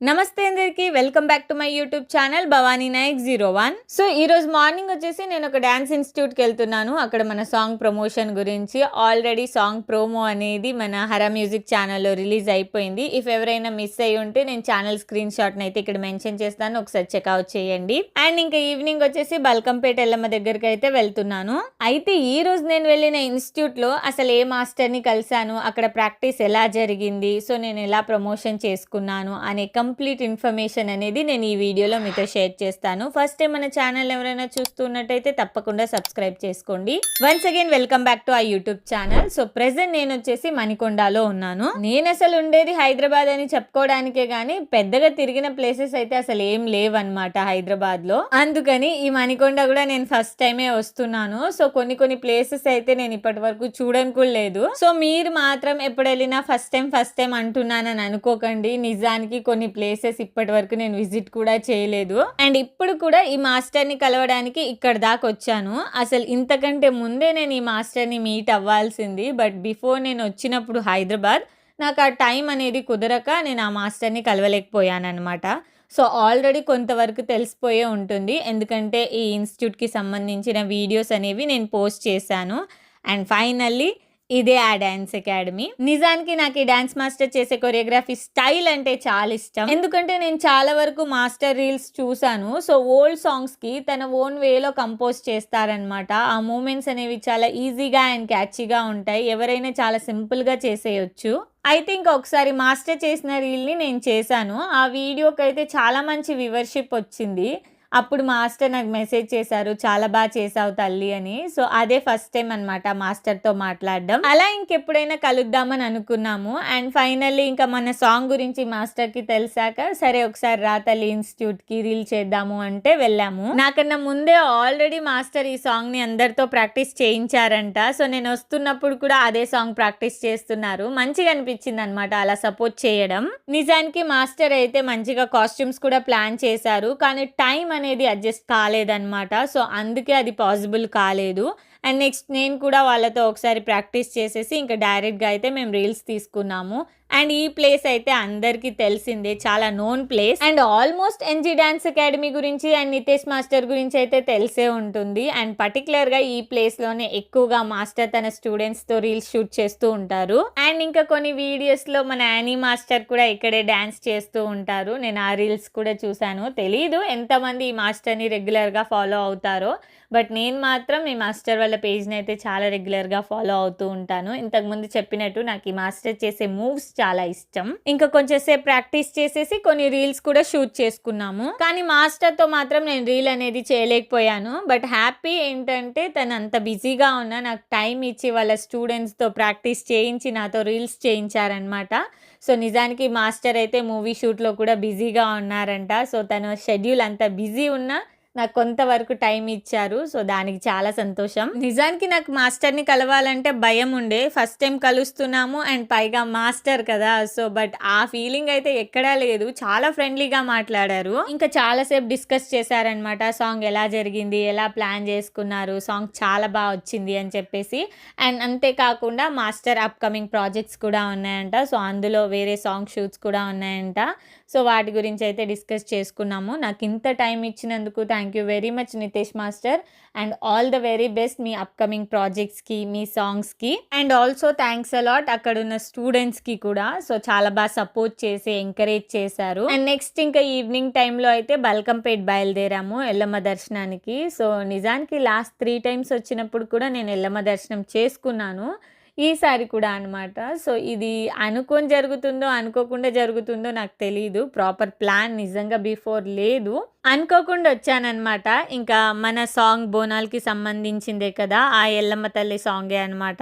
నమస్తే అందరికి, welcome back to my YouTube channel Bhavani Nayak 01. సో ఈ రోజు మార్నింగ్ వచ్చేసి నేను ఒక డాన్స్ ఇన్స్టిట్యూట్కి వెళ్తున్నాను. అక్కడ మన సాంగ్ ప్రమోషన్ గురించి ఆల్రెడీ సాంగ్ ప్రోమో అనేది మన హరా మ్యూజిక్ ఛానల్లో రిలీజ్ అయిపోయింది. ఇఫ్ ఎవరైనా మిస్ అయ్యి ఉంటే నేను ఛానల్ స్క్రీన్ షాట్ని అయితే ఇక్కడ మెన్షన్ చేస్తాను, ఒకసారి చెక్అవుట్ చేయండి. అండ్ ఇంకా ఈవినింగ్ వచ్చేసి బల్కంపేట ఎల్లమ్మ దగ్గరికి అయితే వెళ్తున్నాను. అయితే ఈ రోజు నేను వెళ్ళిన ఇన్స్టిట్యూట్లో అసలు ఏ మాస్టర్ని కలిశాను, అక్కడ ప్రాక్టీస్ ఎలా జరిగింది, సో నేను ఎలా ప్రమోషన్ చేసుకున్నాను అనే కంప్లీట్ ఇన్ఫర్మేషన్ అనేది నేను ఈ వీడియోలో మీతో షేర్ చేస్తాను. ఫస్ట్ టైం మన ఛానల్ ఎవరైనా చూస్తున్నట్టయితే తప్పకుండా సబ్స్క్రైబ్ చేసుకోండి. Once again welcome back to ఆ యూట్యూబ్ ఛానల్. సో ప్రెసెంట్ నేను వచ్చేసి మణికొండలో ఉన్నాను. నేను అసలు ఉండేది హైదరాబాద్ అని చెప్పుకోవడానికే గానీ పెద్దగా తిరిగిన ప్లేసెస్ అయితే అసలు ఏం లేవన్నమాట హైదరాబాద్ లో. అందుకని ఈ మణికొండ కూడా నేను ఫస్ట్ టైమే వస్తున్నాను. సో కొన్ని ప్లేసెస్ అయితే నేను ఇప్పటి వరకు చూడను కూడా లేదు. సో మీరు మాత్రం ఎప్పుడు వెళ్ళినా ఫస్ట్ టైం అంటున్నానని అనుకోకండి. నిజానికి కొన్ని ప్లేసెస్ ఇప్పటి వరకు నేను విజిట్ కూడా చేయలేదు. అండ్ ఇప్పుడు కూడా ఈ మాస్టర్ ని కలవడానికి ఇక్కడ దాకా వచ్చాను. అసలు ఇంతకంటే ముందే నేను ఈ మాస్టర్ ని మీట్ అవ్వాల్సింది. బట్ బిఫోర్ నేను వచ్చినప్పుడు హైదరాబాద్ నాకు ఆ టైం అనేది కుదరక నేను ఆ మాస్టర్ ని కలవలేకపోయాను అనమాట. సో ఆల్రెడీ కొంతవరకు తెలిసిపోయే ఉంటుంది, ఎందుకంటే ఈ ఇన్స్టిట్యూట్కి సంబంధించిన వీడియోస్ అనేవి నేను పోస్ట్ చేశాను. అండ్ ఫైనల్లీ ఇదే ఆ డాన్స్ అకాడమీ. నిజానికి నాకు ఈ డాన్స్ మాస్టర్ చేసే కొరియోగ్రఫీ స్టైల్ అంటే చాలా ఇష్టం, ఎందుకంటే నేను చాలా వరకు మాస్టర్ రీల్స్ చూసాను. సో ఓల్డ్ సాంగ్స్ కి తన ఓన్ వేలో కంపోజ్ చేస్తారనమాట. ఆ మూమెంట్స్ అనేవి చాలా ఈజీగా అండ్ క్యాచీగా ఉంటాయి, ఎవరైనా చాలా సింపుల్ గా చేసేయచ్చు. అయితే ఇంకా ఒకసారి మాస్టర్ చేసిన రీల్ని నేను చేశాను. ఆ వీడియోకి అయితే చాలా మంచి వ్యూవర్షిప్ వచ్చింది. అప్పుడు మాస్టర్ నాకు మెసేజ్ చేశారు, చాలా బాగా చేసావు తల్లి అని. సో అదే ఫస్ట్ టైం అనమాట మాస్టర్తో మాట్లాడడం. అలా ఇంకెప్పుడైనా కలుద్దామని అనుకున్నాము. అండ్ ఫైనల్లీ ఇంకా మన సాంగ్ గురించి మాస్టర్కి తెలిసాక సరే ఒకసారి రా తల్లి ఇన్స్టిట్యూట్కి రీల్ చేద్దాము అంటే వెళ్ళాము. నాకన్నా ముందే ఆల్రెడీ మాస్టర్ ఈ సాంగ్ని అందరితో ప్రాక్టీస్ చేయించారంట. సో నేను వస్తున్నప్పుడు కూడా అదే సాంగ్ ప్రాక్టీస్ చేస్తున్నారు. మంచిగా అనిపించింది అనమాట అలా సపోర్ట్ చేయడం. నిజానికి మాస్టర్ అయితే మంచిగా కాస్ట్యూమ్స్ కూడా ప్లాన్ చేశారు, కానీ టైం అనేది అడ్జస్ట్ కాలేదన్నమాట. సో అందుకే అది పాసిబుల్ కాలేదు. అండ్ నెక్స్ట్ నేను కూడా వాళ్ళతో ఒకసారి ప్రాక్టీస్ చేసేసి ఇంకా డైరెక్ట్గా అయితే మేము రీల్స్ తీసుకున్నాము. అండ్ ఈ ప్లేస్ అయితే అందరికీ తెలిసిందే, చాలా known place. And almost NG dance academy గురించి అండ్ నితేష్ మాస్టర్ గురించి అయితే తెలిసే ఉంటుంది. అండ్ పర్టికులర్గా ఈ ప్లేస్లోనే ఎక్కువగా మాస్టర్ తన స్టూడెంట్స్తో రీల్స్ షూట్ చేస్తూ ఉంటారు. అండ్ ఇంకా కొన్ని వీడియోస్లో మన యానీ మాస్టర్ కూడా ఇక్కడే డాన్స్ చేస్తూ ఉంటారు. నేను ఆ రీల్స్ కూడా చూశాను. తెలీదు ఎంతమంది ఈ మాస్టర్ని రెగ్యులర్గా ఫాలో అవుతారో, బట్ నేను మాత్రం ఈ మాస్టర్ వాళ్ళ పేజ్ని అయితే చాలా రెగ్యులర్గా ఫాలో అవుతూ ఉంటాను. ఇంతకుముందు చెప్పినట్టు నాకు ఈ మాస్టర్ చేసే మూవ్స్ చాలా ఇష్టం. ఇంకా కొంచెం సేపు ప్రాక్టీస్ చేసేసి కొన్ని రీల్స్ కూడా షూట్ చేసుకున్నాము. కానీ మాస్టర్తో మాత్రం నేను రీల్ అనేది చేయలేకపోయాను. బట్ హ్యాపీ ఏంటంటే తను అంత బిజీగా ఉన్నా నాకు టైం ఇచ్చి వాళ్ళ స్టూడెంట్స్తో ప్రాక్టీస్ చేయించి నాతో రీల్స్ చేయించారనమాట. సో నిజానికి మాస్టర్ అయితే మూవీ షూట్లో కూడా బిజీగా ఉన్నారంట. సో తన షెడ్యూల్ అంత బిజీ ఉన్నా నాకు కొంతవరకు టైం ఇచ్చారు. సో దానికి చాలా సంతోషం. నిజానికి నాకు మాస్టర్ని కలవాలంటే భయం ఉండే, ఫస్ట్ టైం కలుస్తున్నాము అండ్ పైగా మాస్టర్ కదా. సో బట్ ఆ ఫీలింగ్ అయితే ఎక్కడా లేదు. చాలా ఫ్రెండ్లీగా మాట్లాడారు. ఇంకా చాలాసేపు డిస్కస్ చేశారనమాట, సాంగ్ ఎలా జరిగింది, ఎలా ప్లాన్ చేసుకున్నారు, సాంగ్ చాలా బాగా వచ్చింది అని చెప్పేసి. అండ్ అంతేకాకుండా మాస్టర్ అప్కమింగ్ ప్రాజెక్ట్స్ కూడా ఉన్నాయంట. సో అందులో వేరే సాంగ్ షూట్స్ కూడా ఉన్నాయంట. సో వాటి గురించి అయితే డిస్కస్ చేసుకున్నాము. నాకు ఇంత టైం ఇచ్చినందుకు thank you very much Nitesh master. And all the very best మీ అప్కమింగ్ ప్రాజెక్ట్స్కి, మీ సాంగ్స్కి. అండ్ ఆల్సో థ్యాంక్స్ అలాట్ అక్కడ ఉన్న స్టూడెంట్స్కి కూడా. సో చాలా బాగా సపోర్ట్ చేసి ఎంకరేజ్ చేశారు. అండ్ నెక్స్ట్ ఇంకా ఈవినింగ్ టైంలో అయితే బల్కంపేట్ బయలుదేరాము ఎల్లమ్మ దర్శనానికి. సో నిజానికి లాస్ట్ 3 times వచ్చినప్పుడు కూడా నేను ఎల్లమ్మ దర్శనం చేసుకున్నాను, ఈసారి కూడా అనమాట. సో ఇది అనుకోని జరుగుతుందో అనుకోకుండా జరుగుతుందో నాకు తెలీదు. ప్రాపర్ ప్లాన్ నిజంగా బిఫోర్ లేదు, అనుకోకుండా వచ్చానమాట. ఇంకా మన సాంగ్ బోనాలకి సంబంధించిందే కదా, ఆ ఎల్లమ్మ తల్లి సాంగే అనమాట.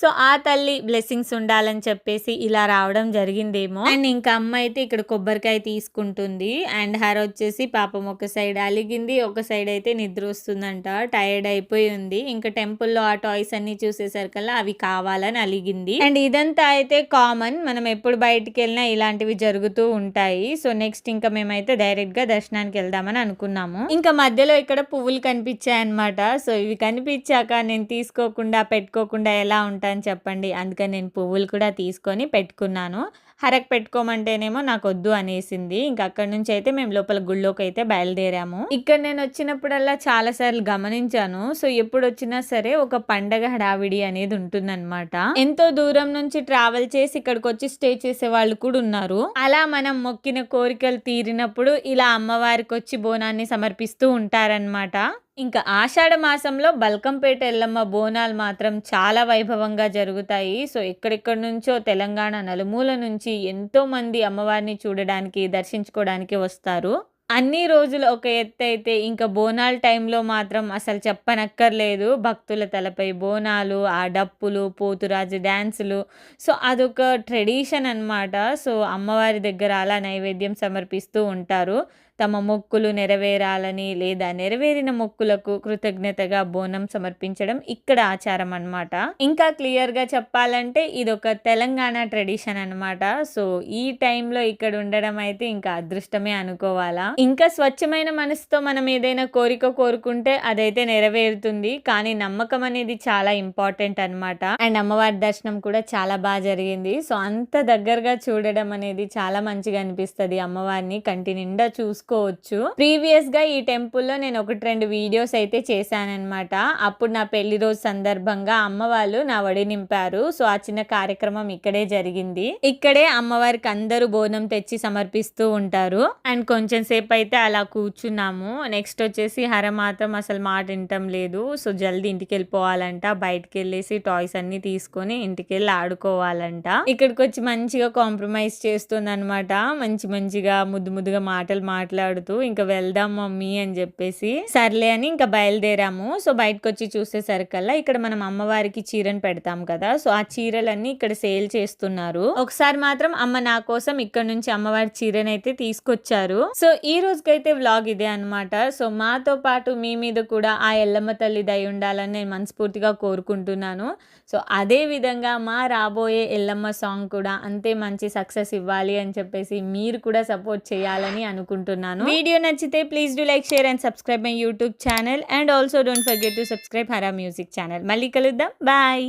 సో ఆ తల్లి బ్లెస్సింగ్స్ ఉండాలని చెప్పేసి ఇలా రావడం జరిగిందేమో. అండ్ ఇంకా అమ్మ అయితే ఇక్కడ కొబ్బరికాయ తీసుకుంటుంది. అండ్ హర్ వచ్చేసి పాపం ఒక సైడ్ అలిగింది, ఒక సైడ్ అయితే నిద్ర వస్తుందంట, టైర్డ్ అయిపోయి ఉంది. ఇంకా టెంపుల్లో ఆ టాయ్స్ అన్ని చూసేసరికల్లా అవి కావాలని అలిగింది. అండ్ ఇదంతా అయితే కామన్, మనం ఎప్పుడు బయటికి వెళ్ళినా ఇలాంటివి జరుగుతూ ఉంటాయి. సో నెక్స్ట్ ఇంకా మేమైతే డైరెక్ట్ గా దర్శనానికి వెళ్దామని అనుకున్నాము. ఇంకా మధ్యలో ఇక్కడ పువ్వులు కనిపించాయి అనమాట. సో ఇవి కనిపించాక నేను తీసుకోకుండా పెట్టుకోకుండా ఎలా ఉంటాను చెప్పండి. అందుకని నేను పువ్వులు కూడా తీసుకొని పెట్టుకున్నాను. హరక్ పెట్టుకోమంటేనేమో నాకొద్దు అనేసింది. ఇంక అక్కడి నుంచి అయితే మేము లోపల గుడిలోకైతే బయలుదేరాము. ఇక్కడ నేను వచ్చినప్పుడల్లా చాలా సార్లు గమనించాను. సో ఎప్పుడొచ్చినా సరే ఒక పండగ హడావిడి అనేది ఉంటుందన్నమాట. ఎంతో దూరం నుంచి ట్రావెల్ చేసి ఇక్కడికొచ్చి స్టే చేసే వాళ్ళు కూడా ఉన్నారు. అలా మనం మొక్కిన కోరికలు తీరినప్పుడు ఇలా అమ్మవారికొచ్చి బోనాన్ని సమర్పిస్తూ ఉంటారన్నమాట. ఇంకా ఆషాఢ మాసంలో బల్కంపేట ఎల్లమ్మ బోనాలు మాత్రం చాలా వైభవంగా జరుగుతాయి. సో ఎక్కడెక్కడి నుంచో తెలంగాణ నలుమూల నుంచి ఎంతో మంది అమ్మవారిని చూడడానికి, దర్శించుకోవడానికి వస్తారు. అన్ని రోజులు ఒక ఎత్తైతే ఇంకా బోనాల టైంలో మాత్రం అసలు చెప్పనక్కర్లేదు. భక్తుల తలపై బోనాలు, ఆ డప్పులు, పోతురాజు డాన్సులు. సో అదొక ట్రెడిషన్ అన్నమాట. సో అమ్మవారి దగ్గర అలా నైవేద్యం సమర్పిస్తూ ఉంటారు. తమ మొక్కులు నెరవేరాలని లేదా నెరవేరిన మొక్కులకు కృతజ్ఞతగా బోనం సమర్పించడం ఇక్కడ ఆచారం అన్నమాట. ఇంకా క్లియర్‌గా చెప్పాలంటే ఇదొక తెలంగాణ ట్రెడిషన్ అన్నమాట. సో ఈ టైంలో ఇక్కడ ఉండడం అయితే ఇంకా అదృష్టమే అనుకోవాలా. ఇంకా స్వచ్ఛమైన మనసుతో మనం ఏదైనా కోరిక కోరుకుంటే అదైతే నెరవేరుతుంది. కానీ నమ్మకం అనేది చాలా ఇంపార్టెంట్ అన్నమాట. అండ్ అమ్మవారి దర్శనం కూడా చాలా బాగా జరిగింది. సో అంత దగ్గరగా చూడడం అనేది చాలా మంచిగా అనిపిస్తది. అమ్మవారిని కంటి నిండా చూసుకోవచ్చు. ప్రీవియస్ గా ఈ టెంపుల్ లో నేను 1-2 వీడియోస్ అయితే చేశానన్నమాట. అప్పుడు నా పెళ్లి రోజు సందర్భంగా అమ్మ వాళ్ళు నా వడి నింపారు. సో ఆ చిన్న కార్యక్రమం ఇక్కడే జరిగింది. ఇక్కడే అమ్మవారికి అందరూ బోనం తెచ్చి సమర్పిస్తూ ఉంటారు. అండ్ కొంచెం సేపు అయితే అలా కూర్చున్నాము. నెక్స్ట్ వచ్చేసి హర మాత్రం అసలు మాట వినటం లేదు. సో జల్దీ ఇంటికి వెళ్ళిపోవాలంట. బయటకు వెళ్ళేసి టాయ్స్ అన్ని తీసుకొని ఇంటికి వెళ్ళి ఆడుకోవాలంట. ఇక్కడికి వచ్చి మంచిగా కాంప్రమైజ్ చేస్తుంది అనమాట. మంచిగా ముద్దుగా మాటలు మాట్లాడుతూ ఇంకా వెళ్దాం మమ్మీ అని చెప్పేసి సర్లే అని ఇంకా బయలుదేరాము. సో బయటకు వచ్చి చూసేసరికల్లా ఇక్కడ మనం అమ్మవారికి చీరను పెడతాం కదా. సో ఆ చీరలన్నీ ఇక్కడ సేల్ చేస్తున్నారు. ఒకసారి మాత్రం అమ్మ నా కోసం ఇక్కడ నుంచి అమ్మవారి చీరనైతే తీసుకొచ్చారు. సో ఈ రోజుకైతే వ్లాగ్ ఇదే అన్నమాట. సో మాతో పాటు మీ మీద కూడా ఆ ఎల్లమ్మ తల్లి దయ ఉండాలని నేను మనస్ఫూర్తిగా కోరుకుంటున్నాను. సో అదే విధంగా మా రాబోయే ఎల్లమ్మ సాంగ్ కూడా అంతే మంచి సక్సెస్ ఇవ్వాలి అని చెప్పేసి మీరు కూడా సపోర్ట్ చేయాలని అనుకుంటున్నాను. వీడియో నచ్చితే please do like, share and subscribe my YouTube channel. And also don't forget to subscribe Hara music channel. మళ్ళీ కలుద్దాం. బాయ్.